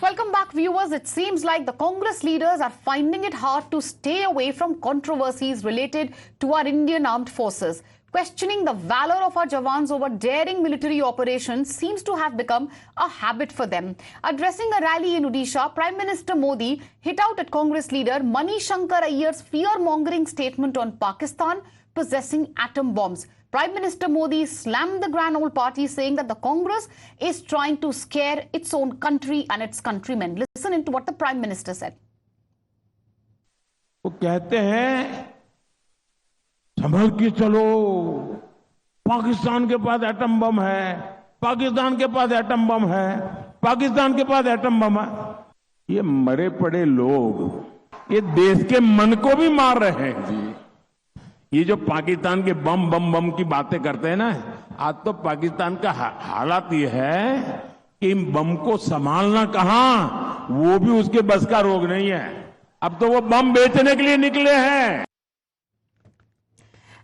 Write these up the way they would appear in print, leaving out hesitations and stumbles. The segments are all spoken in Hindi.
Welcome back, viewers. It seems like the Congress leaders are finding it hard to stay away from controversies related to our Indian armed forces. Questioning the valor of our Jawans over daring military operations seems to have become a habit for them. Addressing a rally in Odisha, Prime Minister Modi hit out at Congress leader Mani Shankar Ayyar's fear-mongering statement on Pakistan possessing atom bombs. Prime Minister Modi slammed the grand old party, saying that the Congress is trying to scare its own country and its countrymen. Listen into what the Prime Minister said. वो कहते हैं संभल के चलो, पाकिस्तान के पास एटम बम है, पाकिस्तान के पास एटम बम है, पाकिस्तान के पास एटम बम है। ये मरे पड़े लोग ये देश के मन को भी मार रहे हैं जी। ये जो पाकिस्तान के बम बम बम की बातें करते हैं ना, आज तो पाकिस्तान का हालात ये है कि इन बम को संभालना कहां, वो भी उसके बस का रोग नहीं है। अब तो वो बम बेचने के लिए निकले हैं।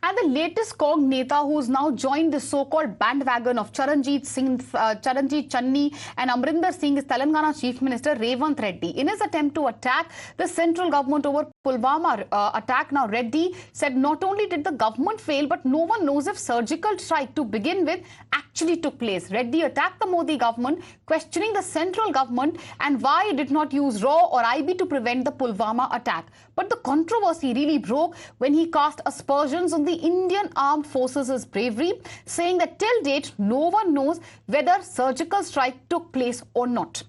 And the latest Cong Neta, who's now joined the so-called bandwagon of Charanjit Channi and Amrinder Singh, is Telangana Chief Minister Revant Reddy. In his attempt to attack the central government over Pulwama attack, now Reddy said not only did the government fail, but no one knows if surgical strike to begin with actually took place. Reddy attacked the Modi government, questioning the central government and why it did not use RAW or IB to prevent the Pulwama attack. But the controversy really broke when he cast aspersions on the Indian Armed Forces' bravery, saying that till date, no one knows whether surgical strike took place or not.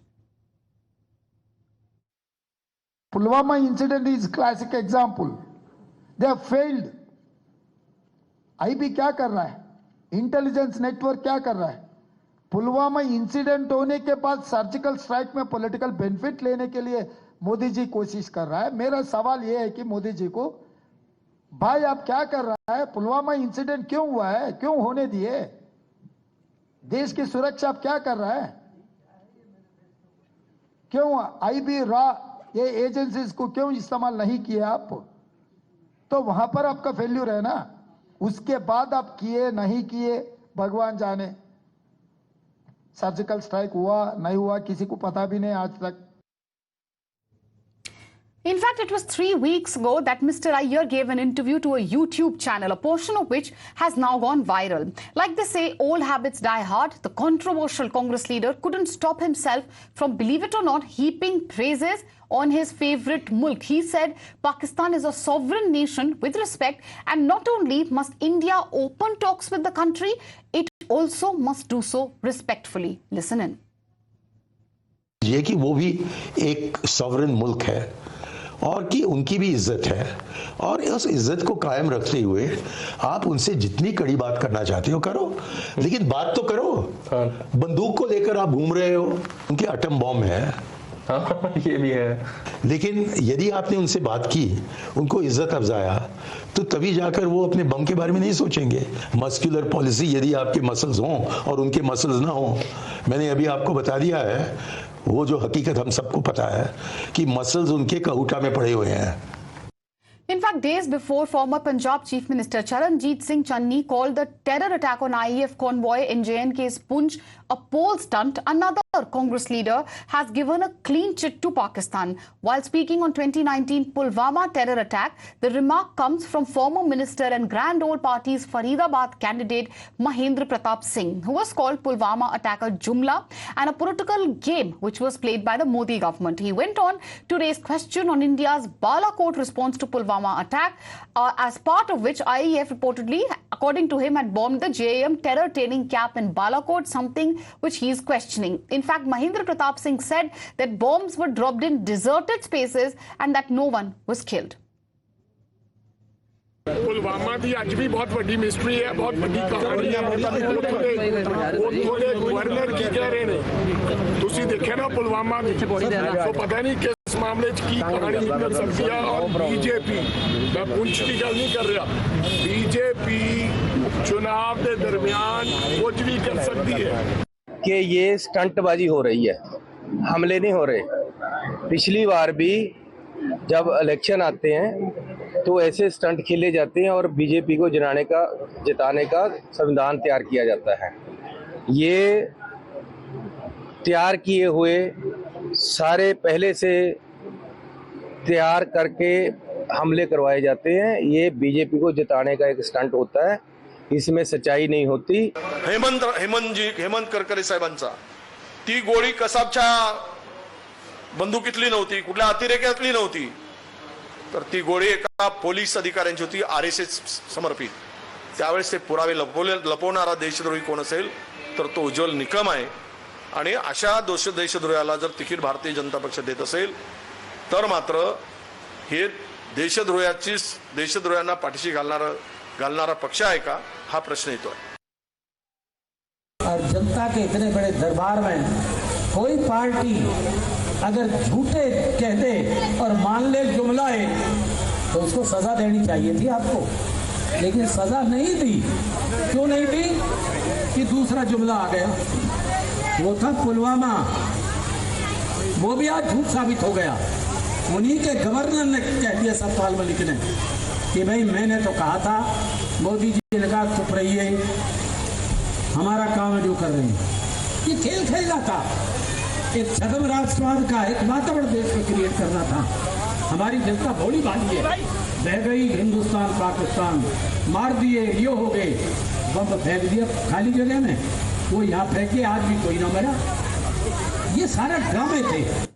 Pulwama incident is classic example. They have failed. IB क्या कर रहा है? इंटेलिजेंस नेटवर्क क्या कर रहा है? पुलवामा इंसिडेंट होने के बाद सर्जिकल स्ट्राइक में पॉलिटिकल बेनिफिट लेने के लिए मोदी जी कोशिश कर रहा है। मेरा सवाल यह है कि मोदी जी को, भाई आप क्या कर रहा है? पुलवामा इंसिडेंट क्यों हुआ है? क्यों होने दिए? देश की सुरक्षा आप क्या कर रहा है? क्यों आईबी रॉ ये एजेंसीज को क्यों इस्तेमाल नहीं किया आप? तो वहां पर आपका फेल्यूर है ना। उसके बाद आप किए नहीं किए भगवान जाने। सर्जिकल स्ट्राइक हुआ नहीं हुआ किसी को पता भी नहीं आज तक। In fact, it was 3 weeks ago that Mr. Iyer gave an interview to a YouTube channel, a portion of which has now gone viral. Like they say, old habits die hard. The controversial Congress leader couldn't stop himself from, believe it or not, heaping praises on his favorite mulk. He said Pakistan is a sovereign nation with respect, and not only must India open talks with the country, it also must do so respectfully. Listen in. ये कि वो भी एक सॉवरेन मुल्क है और कि उनकी भी इज्जत है, और उस इज्जत को कायम रखते हुए आप उनसे जितनी कड़ी बात करना चाहते हो करो, लेकिन बात तो करो। बंदूक को लेकर आप घूम रहे हो, उनके एटम बॉम्ब है। ये भी है। लेकिन यदि आपने उनसे बात की, उनको इज्जत अफजाया, तो तभी जाकर वो अपने बम के बारे में नहीं सोचेंगे। मस्कुलर पॉलिसी, यदि आपके मसल्स हों और उनके मसल्स ना हों, मैंने अभी आपको बता दिया है वो जो हकीकत हम सबको पता है कि मसल्स उनके कहूटा में पड़े हुए हैं। In fact, days before, former Punjab Chief Minister Charanjit Singh Channi called the terror attack on IEF convoy in JNK's Poonch a pole stunt. Another Congress leader has given a clean chit to Pakistan. While speaking on 2019 Pulwama terror attack, the remark comes from former Minister and Grand Old Party's Faridabad candidate Mahendra Pratap Singh, who was called Pulwama attack a jumla and a political game which was played by the Modi government. He went on to raise question on India's Balakot response to Pulwama attack, as part of which IEF reportedly, according to him, had bombed the JAM terror training camp in Balakot, something which he is questioning. In fact, Mahendra Pratap Singh said that bombs were dropped in deserted spaces and that no one was killed. Pulwama की आज भी बहुत बड़ी मिस्ट्री है, बहुत बड़ी कहानी है। वो थोड़े गवर्नर की कह रहे हैं, तुसी देखे ना पुलवामा की, तो पता नहीं किस मामले की कहानी निकल सकती है। और बीजेपी, मैं पुंछ की गल नहीं कर रहा, बीजेपी चुनाव के दरमियान कुछ भी कर सकती है। कि ये स्टंटबाजी हो रही है, हमले नहीं हो रहे। पिछली बार भी जब इलेक्शन आते हैं तो ऐसे स्टंट खेले जाते हैं और बीजेपी को जिताने का संविधान तैयार किया जाता है। ये तैयार किए हुए सारे पहले से तैयार करके हमले करवाए जाते हैं। ये बीजेपी को जिताने का एक स्टंट होता है, इसमें सच्चाई नहीं होती। हेमंत करकरे साहेबांचा ती गोळी कसाबच्या बंदुकीतली नव्हती, कुठल्या अतिरेक्यातली नव्हती, तर ती गोळी एका पोलीस अधिकाऱ्यांची होती, RSS समर्पित। त्यावेळेस ते पुरावे लपवणारा देशद्रोही कोण असेल तर तो उज्ज्वल निकम आहे। आणि अशा देशद्रोहाला जर तिकीट भारतीय जनता पक्ष देत असेल तर मात्र हे देशद्रोह्यांना पाठीशी घालणारा पक्ष आहे का, हा प्रश्न येतो आहे। और जनता के इतने बड़े दरबार में कोई पार्टी अगर झूठे कह दे और मान ले जुमलाए तो उसको सजा देनी चाहिए थी आपको, लेकिन सजा नहीं दी। क्यों नहीं दी? कि दूसरा जुमला आ गया, वो था पुलवामा, वो भी आज झूठ साबित हो गया। उन्हीं के गवर्नर ने कह दिया, सतपाल मलिक ने, कि भाई मैंने तो कहा था। मोदी जी ने कहा चुप रहिए, हमारा काम है जो कर रहे हैं। ये खेल खेलना था, एक छद्म राष्ट्रवाद का एक वातावरण देश में क्रिएट करना था। हमारी जनता भोली भाली है, बह गई हिंदुस्तान पाकिस्तान, मार दिए, ये हो गए, बम फेंक दिया खाली जगह में, वो यहाँ फेंके, आज भी कोई ना मरा। ये सारे ड्रामे थे।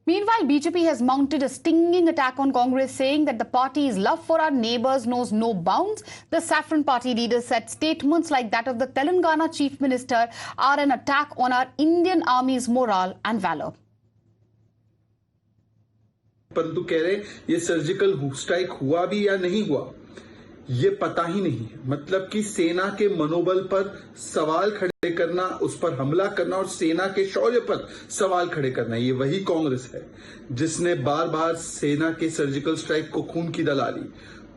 Meanwhile, BJP has mounted a stinging attack on Congress, saying that the party's love for our neighbours knows no bounds. The Saffron Party leader said statements like that of the Telangana Chief Minister are an attack on our Indian Army's morale and valour. परंतु कह रहे ये सर्जिकल स्ट्राइक हुआ भी या नहीं हुआ ये पता ही नहीं है। मतलब कि सेना के मनोबल पर सवाल खड़े करना, उस पर हमला करना और सेना के शौर्य पर सवाल खड़े करना, ये वही कांग्रेस है जिसने बार बार सेना के सर्जिकल स्ट्राइक को खून की दलाली,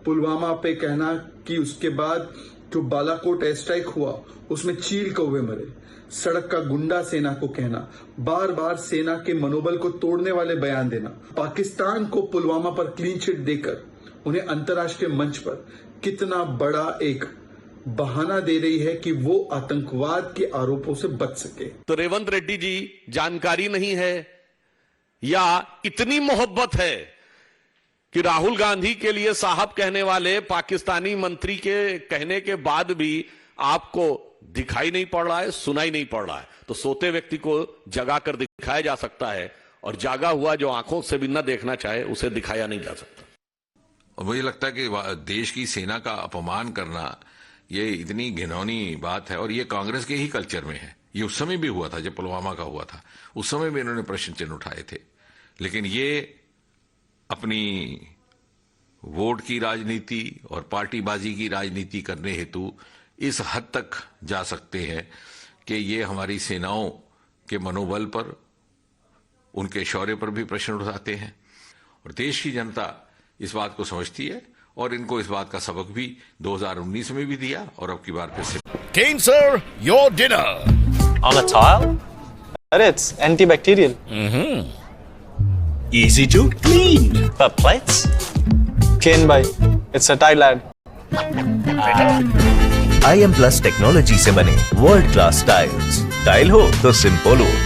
पुलवामा पे कहना कि उसके बाद जो बालाकोट एयर स्ट्राइक हुआ उसमें चील कौवे मरे, सड़क का गुंडा सेना को कहना, बार बार सेना के मनोबल को तोड़ने वाले बयान देना, पाकिस्तान को पुलवामा पर क्लीन चिट देकर उन्हें अंतर्राष्ट्रीय मंच पर कितना बड़ा एक बहाना दे रही है कि वो आतंकवाद के आरोपों से बच सके। तो रेवंत रेड्डी जी जानकारी नहीं है या इतनी मोहब्बत है कि राहुल गांधी के लिए साहब कहने वाले पाकिस्तानी मंत्री के कहने के बाद भी आपको दिखाई नहीं पड़ रहा है, सुनाई नहीं पड़ रहा है। तो सोते व्यक्ति को जगा कर दिखाया जा सकता है और जागा हुआ जो आंखों से भी न देखना चाहे उसे दिखाया नहीं जा सकता। और मुझे लगता है कि देश की सेना का अपमान करना ये इतनी घिनौनी बात है और ये कांग्रेस के ही कल्चर में है। ये उस समय भी हुआ था जब पुलवामा का हुआ था, उस समय भी इन्होंने प्रश्न चिन्ह उठाए थे। लेकिन ये अपनी वोट की राजनीति और पार्टीबाजी की राजनीति करने हेतु इस हद तक जा सकते हैं कि ये हमारी सेनाओं के मनोबल पर, उनके शौर्य पर भी प्रश्न उठाते हैं। और देश की जनता इस बात को समझती है और इनको इस बात का सबक भी 2019 में भी दिया और अब की बार फिर से। Kane sir, your dinner. On a tile? It's antibacterial. Easy to clean. But plates? Kane bhai, it's a tile ad. IM Plus technology से बने वर्ल्ड क्लास टाइल्स। टाइल हो तो सिंपल हो।